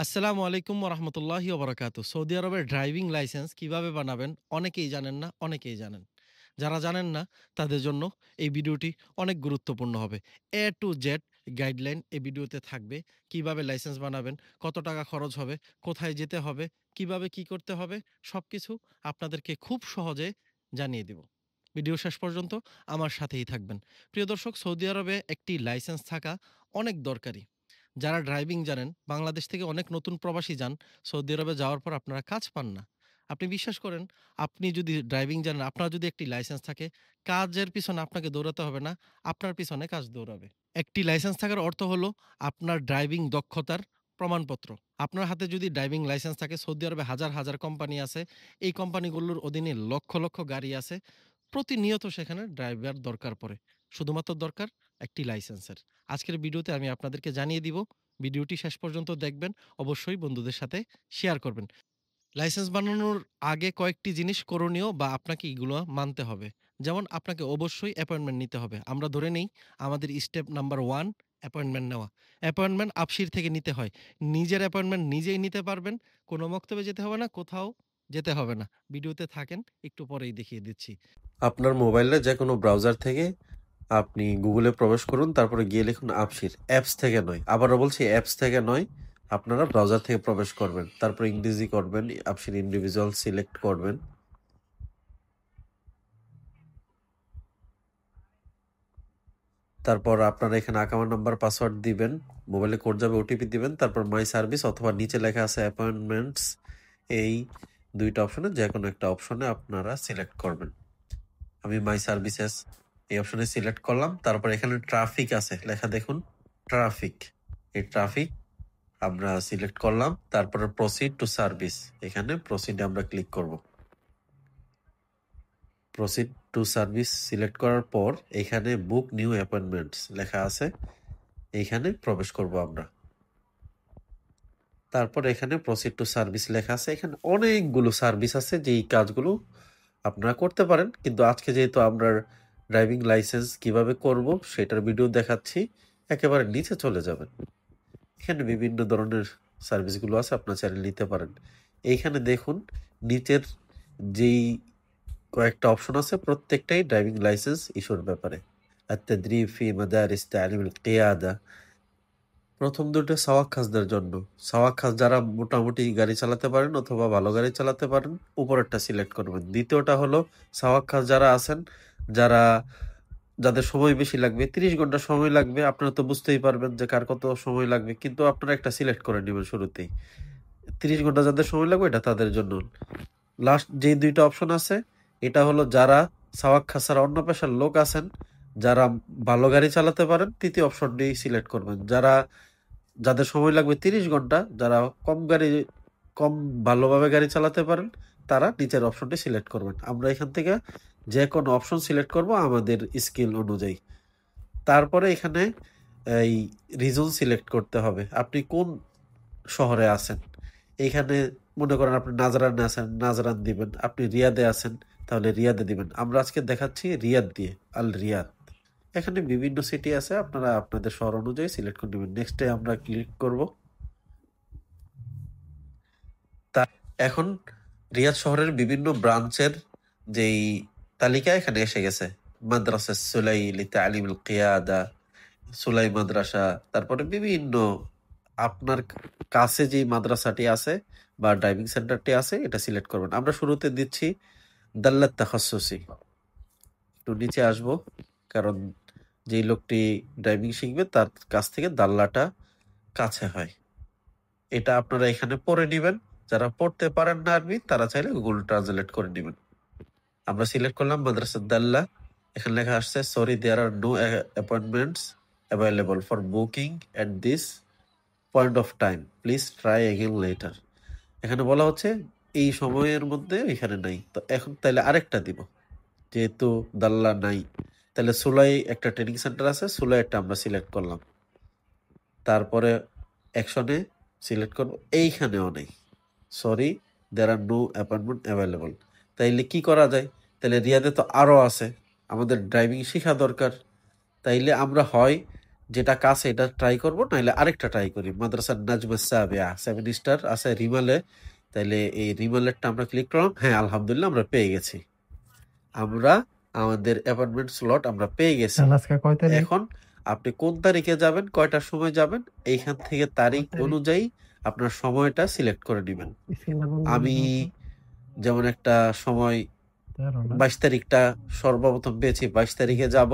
আসসালামু আলাইকুম ওরহমতুল্লাহি ওবরাকাতু। সৌদি আরবের ড্রাইভিং লাইসেন্স কিভাবে বানাবেন অনেকেই জানেন না, অনেকেই জানেন। যারা জানেন না তাদের জন্য এই ভিডিওটি অনেক গুরুত্বপূর্ণ হবে। এ টু জেড গাইডলাইন এই ভিডিওতে থাকবে। কিভাবে লাইসেন্স বানাবেন, কত টাকা খরচ হবে, কোথায় যেতে হবে, কিভাবে কি করতে হবে সবকিছু আপনাদেরকে খুব সহজে জানিয়ে দিব। ভিডিও শেষ পর্যন্ত আমার সাথেই থাকবেন। প্রিয় দর্শক, সৌদি আরবে একটি লাইসেন্স থাকা অনেক দরকারি। যারা ড্রাইভিং জানেন, বাংলাদেশ থেকে অনেক নতুন প্রবাসী যান। সৌদি আরবে যাওয়ার পর আপনারা কাজ পান না। আপনি বিশ্বাস করেন, আপনি যদি ড্রাইভিং জানেন, আপনার যদি একটি লাইসেন্স থাকে, কাজের পিছনে আপনাকে দৌড়াতে হবে না, আপনার পিছনে কাজ দৌড়াবে। একটি লাইসেন্স থাকার অর্থ হলো আপনার ড্রাইভিং দক্ষতার প্রমাণপত্র। আপনার হাতে যদি ড্রাইভিং লাইসেন্স থাকে, সৌদি আরবে হাজার, হাজার কোম্পানি আছে। এই কোম্পানিগুলোর অধীনে লক্ষ, লক্ষ গাড়ি আছে। প্রতিনিয়ত সেখানে ড্রাইভার দরকার পড়ে। শুধুমাত্র দরকার একটি লাইসেন্সের। আজকের ভিডিওতে আমি আপনাদেরকে জানিয়ে দিব। ভিডিওটি শেষ পর্যন্ত দেখবেন। অবশ্যই বন্ধুদের সাথে শেয়ার করবেন। লাইসেন্স বানানোর আগে কয়েকটি জিনিস করণীয় বা আপনাকে এগুলো মানতে হবে। যেমন আপনাকে অবশ্যই অ্যাপয়েন্টমেন্ট নিতে হবে। আমরা ধরে নেই আমাদের স্টেপ নাম্বার 1 অ্যাপয়েন্টমেন্ট নেওয়া। অ্যাপয়েন্টমেন্ট আফসির থেকে নিতে হয়। নিজের অ্যাপয়েন্টমেন্ট নিজেই নিতে পারবেন। কোনো মক্তবে যেতে হবে না, কোথাও যেতে হবে না। ভিডিওতে থাকেন, একটু পরেই দেখিয়ে দিচ্ছি। আপনার মোবাইলে যে কোনো ব্রাউজার থেকে আপনি গুগলে প্রবেশ করুন, তারপরে গিয়ে লিখুন আপসির। অ্যাপস থেকে নয়, আবারও বলছি অ্যাপস থেকে নয়, আপনারা ব্রাউজার থেকে প্রবেশ করবেন, তারপর ইংরেজি করবেন, আপসির ইন্ডিভিজুয়াল সিলেক্ট করবেন। তারপর আপনারা এখানে অ্যাকাউন্ট নাম্বার পাসওয়ার্ড দিবেন, মোবাইলে কোড যাবে, ওটিপি দিবেন, তারপর মাই সার্ভিস অথবা নিচে লেখা আছে অ্যাপয়েন্টমেন্টস, এই দুইটা অপশনে যে কোনো একটা অপশনে আপনারা সিলেক্ট করবেন। আমি মাই সার্ভিসেস এই অপশনে সিলেক্ট করলাম। তারপর এখানে ট্রাফিক আছে লেখা, দেখুন ট্রাফিক, এই ট্রাফিক আমরা সিলেক্ট করলাম। তারপরে প্রসিড টু সার্ভিস, এখানে প্রসিডে আমরা ক্লিক করব। প্রসিড টু সার্ভিস সিলেক্ট করার পর এখানে বুক নিউ অ্যাপয়েন্টমেন্টস লেখা আছে, এইখানে প্রবেশ করব আমরা। তারপর এখানে প্রসিড টু সার্ভিস লেখা আছে। এখানে অনেকগুলো সার্ভিস আছে যেই কাজগুলো আপনারা করতে পারেন, কিন্তু আজকে যেহেতু আমরা ড্রাইভিং লাইসেন্স কিভাবে করব সেটার ভিডিও দেখাচ্ছি, একেবারে নিচে চলে যাবেন। এখানে বিভিন্ন ধরনের সার্ভিসগুলো আছে, আপনার চ্যানেল নিতে পারেন। এইখানে দেখুন নিচের যেই কয়েকটা অপশন আছে প্রত্যেকটাই ড্রাইভিং লাইসেন্স ইস্যুর ব্যাপারে। التدريب في مدارس تعليم القيادة, প্রথম দুটো সওয়াক খাসদের জন্য। সওয়াক খাস যারা মোটামুটি গাড়ি চালাতে পারেন অথবা ভালো গাড়ি চালাতে পারেন, উপরেরটা সিলেক্ট করবেন। দ্বিতীয়টা হলো সওয়াক খাস যারা আছেন, যারা যাদের সময় বেশি লাগবে, 30 ঘন্টা সময় লাগবে, আপনারা তো বুঝতেই পারবেন যে কার কত সময় লাগবে, কিন্তু আপনারা একটা সিলেক্ট করে নেবেন শুরুতেই। 30 ঘন্টা যাদের সময় লাগবে এটা তাদের জন্য। লাস্ট যে দুইটা অপশন আছে, এটা হলো যারা সওয়াক খাস ছাড়া অন্য পেশার লোক আছেন, যারা ভালো গাড়ি চালাতে পারেন, তৃতীয় অপশনটি সিলেক্ট করবেন। যাদের সময় লাগবে 30 ঘন্টা, যারা কম ভালোভাবে গাড়ি চালাতে পারেন, তারা নিচের অপশনটি সিলেক্ট করবেন। আমরা এখান থেকে যে কোনো অপশন সিলেক্ট করব আমাদের স্কিল অনুযায়ী। তারপরে এখানে এই রিজন সিলেক্ট করতে হবে, আপনি কোন শহরে আছেন। এইখানে মনে করেন আপনি নাজরানে আছেন, নাজরান দিবেন। আপনি রিয়াদে আছেন, তাহলে রিয়াদে দিবেন। আমরা আজকে দেখাচ্ছি রিয়াদ দিয়ে, আল রিয়াদ। এখানে বিভিন্ন সিটি আছে, আপনারা আপনাদের শহর অনুযায়ী সিলেক্ট করে নেবেন। নেক্সটে আমরা ক্লিক করব। তা এখন রিয়াদ শহরের বিভিন্ন ব্রাঞ্চের যেই তালিকা এখানে এসে গেছে। মাদ্রাসা সুলাই লিতালিম আল কিয়াদা, সুলাই মাদ্রাসা, তারপরে বিভিন্ন আপনার কাছে যে মাদ্রাসাটি আছে বা ড্রাইভিং সেন্টারটি আছে এটা সিলেক্ট করবেন। আমরা শুরুতে দিচ্ছি দাল্লাত তাখাসসুসি। একটু নিচে আসবো, কারণ যেই লোকটি ড্রাইভিং শিখবে তার কাছ থেকে দাল্লাটা কাছে হয়। এটা আপনারা এখানে পড়ে নেবেন। যারা পড়তে পারেন না আরবি, তারা চাইলে গুগল ট্রান্সলেট করে নেবেন। আমরা সিলেক্ট করলাম মাদ্রাসা দাল্লা। এখানে লেখা আসছে sorry there are no appointments available for booking at this point of time, please try again later. এখানে বলা হচ্ছে এই সময়ের মধ্যে এখানে নাই। তো এখন তাইলে আরেকটা দিব, যেহেতু দাল্লা নাই, তাহলে সুলাই একটা ট্রেনিং সেন্টার আছে, সুলাই একটা আমরা সিলেক্ট করলাম। তারপরে অ্যাকশনে সিলেক্ট করব, এইখানেও নেই, sorry there are no appointment available. তাইলে কি করা যায়? তাহলে রিয়াদে তো আরও আছে, আমাদের ড্রাইভিং শেখা দরকার। তাইলে আমরা হয় যেটা কাছে এটা ট্রাই করব, নাহলে আরেকটা ট্রাই করি। মাদ্রাসার নাজমুস সাবিয়া 7 স্টার আছে রিমালে। তাইলে এই রিমালেরটা আমরা ক্লিক করলাম। হ্যাঁ, আলহামদুলিল্লাহ আমরা পেয়ে গেছি। আমরা আমাদের অ্যাপয়েন্টমেন্ট স্লট আমরা পেয়ে গেছি। আজকে কয় তারিখ? এখন আপনি কোন তারিখে যাবেন, কয়টার সময় যাবেন, এইখান থেকে তারিখ অনুযায়ী আপনার সময়টা সিলেক্ট করে নেবেন। আমি যেমন একটা সময় 22 তারিখটা সর্বপ্রথম পেয়েছি। 22 তারিখে যাব।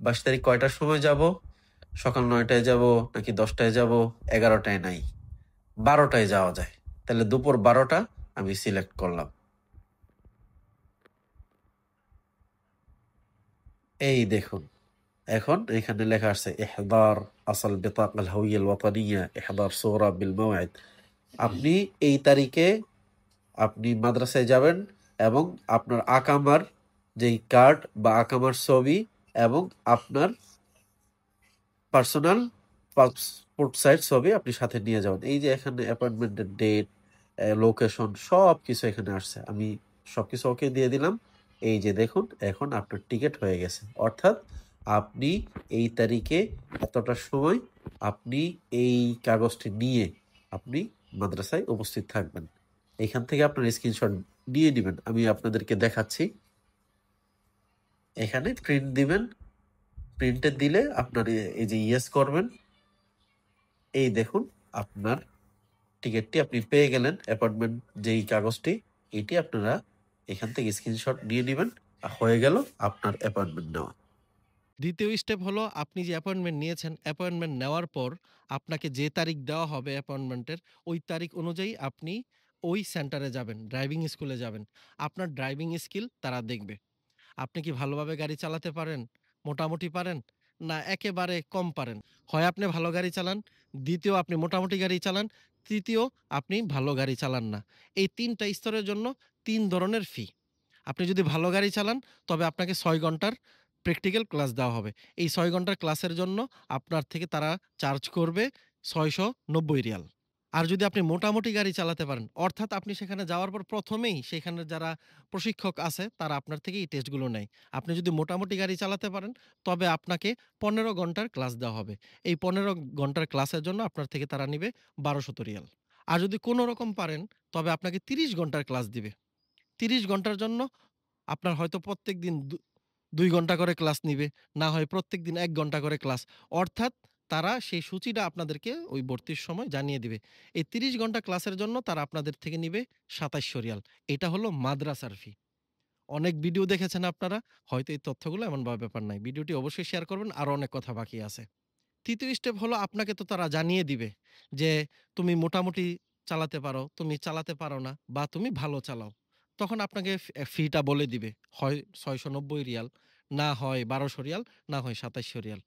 22 তারিখ কয়টার সময় যাব? সকাল 9টায় যাব নাকি 10টায় যাব? 11টায় নাই, 12টায় যাওয়া যায়। তাহলে দুপুর 12টা আমি সিলেক্ট করলাম। এই দেখুন, এখন এখানে লেখা আছে ইহদার আসল বিতাক আল হাওয়িয়া আল ওয়াতানিয়া ইহদার সূরা বিল মাওইদ। আপনি এই তারিখে আপনি মাদ্রাসায় যাবেন এবং আপনার আকামার যেই কার্ড বা আকামার ছবি এবং আপনার পার্সোনাল পাসপোর্ট সাইজ ছবি আপনি সাথে নিয়ে যাবেন। এই যে এখানে অ্যাপয়েন্টমেন্টের ডেট, লোকেশন সব কিছু এখানে আসছে। আমি সবকিছু ওকে দিয়ে দিলাম। এই যে দেখুন, এখন আপনার টিকিট হয়ে গেছে। অর্থাৎ আপনি এই তারিখে এতটার সময় আপনি এই কাগজটি নিয়ে আপনি মাদ্রাসায় উপস্থিত থাকবেন। এখান থেকে আপনার স্ক্রিনশট নিয়ে নেবেন। আমি আপনাদেরকে দেখাচ্ছি। এখানে প্রিন্ট দিবেন। প্রিন্টে দিলে আপনার এই যে ইয়েস করবেন। এই দেখুন, আপনার টিকিটটি আপনি পেয়ে গেলেন। অ্যাপয়েন্টমেন্ট যেই কাগজটি, এটি আপনারা এখান থেকে স্ক্রিনশট নিয়ে নেবেন। হয়ে গেল আপনার অ্যাপয়েন্টমেন্ট নেওয়া। দ্বিতীয় স্টেপ হলো আপনি যে অ্যাপয়েন্টমেন্ট নিয়েছেন, অ্যাপয়েন্টমেন্ট নেওয়ার পর আপনাকে যে তারিখ দেওয়া হবে অ্যাপয়েন্টমেন্টের, ওই তারিখ অনুযায়ী আপনি ওই সেন্টারে যাবেন, ড্রাইভিং স্কুলে যাবেন। আপনার ড্রাইভিং স্কিল তারা দেখবে। আপনি কি ভালোভাবে গাড়ি চালাতে পারেন? মোটামুটি পারেন? না একেবারে কম পারেন? হয় আপনি ভালো গাড়ি চালান, দ্বিতীয় আপনি মোটামুটি গাড়ি চালান, তৃতীয় আপনি ভালো গাড়ি চালান না। এই ৩ টা স্তরের জন্য ৩ ধরনের ফি। আপনি যদি ভালো গাড়ি চালান তবে আপনাকে ৬ ঘন্টার প্র্যাকটিক্যাল ক্লাস দেওয়া হবে। এই ৬ ঘন্টার ক্লাসের জন্য আপনার থেকে তারা চার্জ করবে ৳৬৯০। আর যদি আপনি মোটামুটি গাড়ি চালাতে পারেন, অর্থাৎ আপনি সেখানে যাওয়ার পর ১ম এই সেখানে যারা প্রশিক্ষক আছে তারা আপনার থেকে এই টেস্টগুলো নেয়। আপনি যদি মোটামুটি গাড়ি চালাতে পারেন তবে আপনাকে ১৫ ঘন্টার ক্লাস দেওয়া হবে। এই ১৫ ঘন্টার ক্লাসের জন্য আপনার থেকে তারা নিবে ৳১২০০। আর যদি কোনো রকম পারেন তবে আপনাকে ৩০ ঘন্টার ক্লাস দিবে। ৩০ ঘন্টার জন্য আপনার হয়তো প্রত্যেকদিন ২ ঘন্টা করে ক্লাস নিবে, না হয় প্রত্যেকদিন ১ ঘন্টা করে ক্লাস। অর্থাৎ তারা সেই সূচিটা আপনাদেরকে ওই ভর্তির সময় জানিয়ে দিবে। এই ৩০ ঘন্টা ক্লাসের জন্য তারা আপনাদের থেকে নিবে ৳২৭০০। এটা হলো মাদ্রাসার ফি। অনেক ভিডিও দেখেছেন আপনারা, হয়তো এই তথ্যগুলো এমনভাবে ব্যাপার নাই। ভিডিওটি অবশ্যই শেয়ার করবেন, আরো অনেক কথা বাকি আছে। ৩য় স্টেপ হলো আপনাকে তো তারা জানিয়ে দিবে যে তুমি মোটামুটি চালাতে পারো, তুমি চালাতে পারো না বা তুমি ভালো চালাও। তখন আপনাকে ফিটা বলে দিবে। হয় ৳৬৯০ না হয় ৳১২০০, না হয় ৳২৭০০।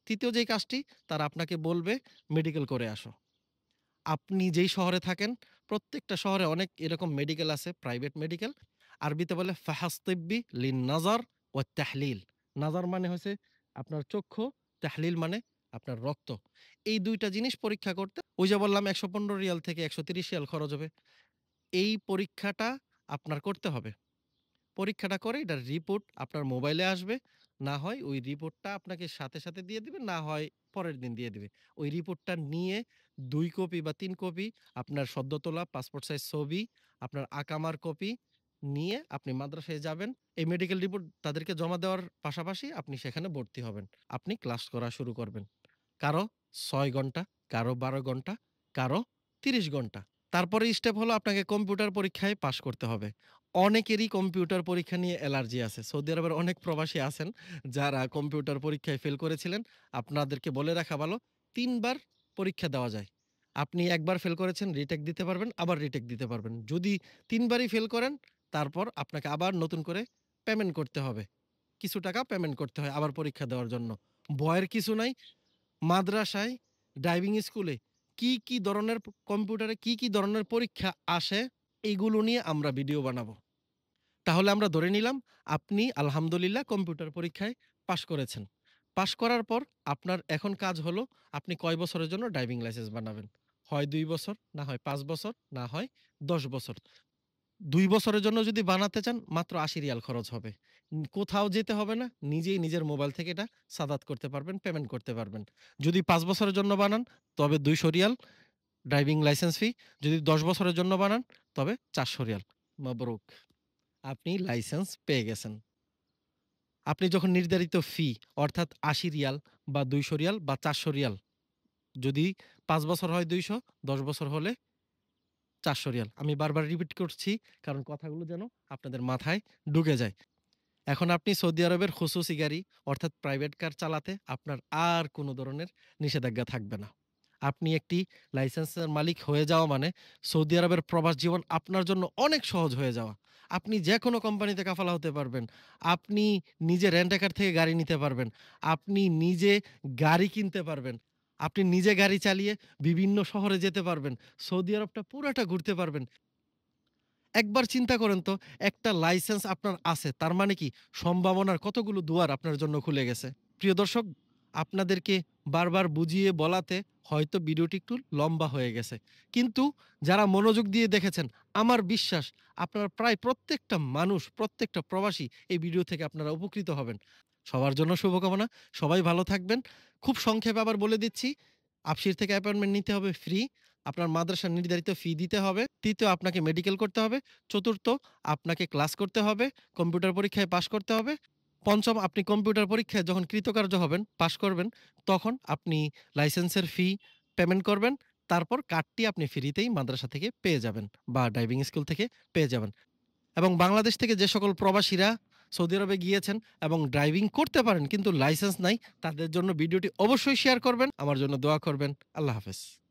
৩য় যেই কাজটি তারা আপনাকে বলবে মেডিকেল করে আসো। আপনি যেই শহরে থাকেন প্রত্যেকটা শহরে অনেক এরকম মেডিকেল আছে, প্রাইভেট মেডিকেল। আরবিতে বলে ফাহাস তিব্বি লিন-নাজার ওয়াত তাহলিল। নাজার মানে হচ্ছে আপনার চক্ষু, তাহলিল মানে আপনার রক্ত। এই ২ টা জিনিস পরীক্ষা করতে ওই যে বললাম ৳১১৫ থেকে ৳১৩০ খরচ হবে। এই পরীক্ষাটা আপনার করতে হবে। পরীক্ষাটা করে এটার রিপোর্ট আপনার মোবাইলে আসবে। না হয় ওই রিপোর্টটা আপনাকে সাথে, সাথে দিয়ে দিবে, না হয় পরের দিন দিয়ে দিবে। ওই রিপোর্টটা নিয়ে ২ কপি বা ৩ কপি আপনার সদ্য তোলা পাসপোর্ট সাইজ ছবি, আপনার আকামার কপি নিয়ে আপনি মাদ্রাসায় যাবেন। এই মেডিকেল রিপোর্ট তাদেরকে জমা দেওয়ার পাশাপাশি আপনি সেখানে ভর্তি হবেন। আপনি ক্লাস করা শুরু করবেন। কারো ৬ ঘন্টা, কারো ১২ ঘন্টা, কারো ৩০ ঘন্টা। তারপরে স্টেপ হলো আপনাকে কম্পিউটার পরীক্ষায় পাস করতে হবে। অনেকেরই কম্পিউটার পরীক্ষা নিয়ে অ্যালার্জি আছে। সৌদি আরবের অনেক প্রবাসী আছেন যারা কম্পিউটার পরীক্ষায় ফেল করেছিলেন। আপনাদেরকে বলে রাখা ভালো ৩ বার পরীক্ষা দেওয়া যায়। আপনি ১ বার ফেল করেছেন রিটেক দিতে পারবেন, আবার রিটেক দিতে পারবেন। যদি ৩ বারই ফেল করেন তারপর আপনাকে আবার নতুন করে পেমেন্ট করতে হবে। কিছু টাকা পেমেন্ট করতে হয় আবার পরীক্ষা দেওয়ার জন্য। ভয়ের কিছু নাই। মাদ্রাসায়, ড্রাইভিং স্কুলে কি ধরনের কম্পিউটারে কি ধরনের পরীক্ষা আসে এগুলো নিয়ে আমরা ভিডিও বানাবো। তাহলে আমরা ধরে নিলাম আপনি আলহামদুলিল্লাহ কম্পিউটার পরীক্ষায় পাস করেছেন। পাস করার পর আপনার এখন কাজ হলো আপনি কয় বছরের জন্য ড্রাইভিং লাইসেন্স বানাবেন। হয় ২ বছর, না হয় ৫ বছর, না হয় ১০ বছর। ২ বছরের জন্য যদি বানাতে চান মাত্র ৳৮০ খরচ হবে। কোথাও যেতে হবে না। নিজেই নিজের মোবাইল থেকে এটা সাদাত করতে পারবেন, পেমেন্ট করতে পারবেন। যদি ৫ বছরের জন্য বানান তবে ৳২০০ ড্রাইভিং লাইসেন্স ফি। যদি ১০ বছরের জন্য বানান তবে ৳৪০০ মাবরুক। আপনি লাইসেন্স পেয়ে গেছেন। আপনি যখন নির্ধারিত ফি অর্থাৎ ৳৮০ বা ৳২০০ বা ৳৪০০ যদি ৫ বছর হয় ২০০, ১০ বছর হলে ৳৪০০। আমি বারবার রিপিট করছি কারণ কথাগুলো যেন আপনাদের মাথায় ঢুকে যায়। এখন আপনি সৌদি আরবের খুসুসি গাড়ি অর্থাৎ প্রাইভেট কার চালাতে আপনার আর কোনো ধরনের নিষেধাজ্ঞা থাকবে না। আপনি একটি লাইসেন্সের মালিক হয়ে যাওয়া মানে সৌদি আরবের প্রবাস জীবন আপনার জন্য অনেক সহজ হয়ে যাওয়া। আপনি যেকোনো কোম্পানিতে কাফালা হতে পারবেন। আপনি নিজে রেন্ট a কার থেকে গাড়ি নিতে পারবেন। আপনি নিজে গাড়ি কিনতে পারবেন। আপনি নিজে গাড়ি চালিয়ে বিভিন্ন শহরে যেতে পারবেন। সৌদি আরবটা পুরাটা ঘুরতে পারবেন। একবার চিন্তা করেন তো একটা লাইসেন্স আপনার আছে। তার মানে কি সম্ভাবনার কতগুলো দুয়ার আপনার জন্য খুলে গেছে। প্রিয় দর্শক, আপনাদেরকে বারবার বুঝিয়ে বলাতে হয়তো ভিডিওটি একটু লম্বা হয়ে গেছে। কিন্তু যারা মনোযোগ দিয়ে দেখেছেন, আমার বিশ্বাস আপনারা প্রায় প্রত্যেকটা মানুষ, প্রত্যেকটা প্রবাসী এই ভিডিও থেকে আপনারা উপকৃত হবেন। সবার জন্য শুভকামনা। সবাই ভালো থাকবেন। খুব সংক্ষেপে আবার বলে দিচ্ছি, আফসির থেকে অ্যাপয়েন্টমেন্ট নিতে হবে ফ্রি। আপনার মাদ্রাসার নির্ধারিত ফি দিতে হবে। ৩য় আপনাকে মেডিকেল করতে হবে। ৪র্থ আপনাকে ক্লাস করতে হবে। কম্পিউটার পরীক্ষায় পাস করতে হবে। ৫ম আপনি কম্পিউটার পরীক্ষায় যখন কৃতকার্য হবেন, পাস করবেন, তখন আপনি লাইসেন্সের ফি পেমেন্ট করবেন। তারপর কার্ডটি আপনি ফ্রিতেই মাদ্রাসা থেকে পেয়ে যাবেন বা ড্রাইভিং স্কুল থেকে পেয়ে যাবেন। এবং বাংলাদেশ থেকে যে সকল প্রবাসীরা সৌদি আরবে গিয়েছেন এবং ড্রাইভিং করতে পারেন কিন্তু লাইসেন্স নাই, তাদের জন্য ভিডিওটি অবশ্যই শেয়ার করবেন। আমার জন্য দোয়া করবেন। আল্লাহ হাফেজ।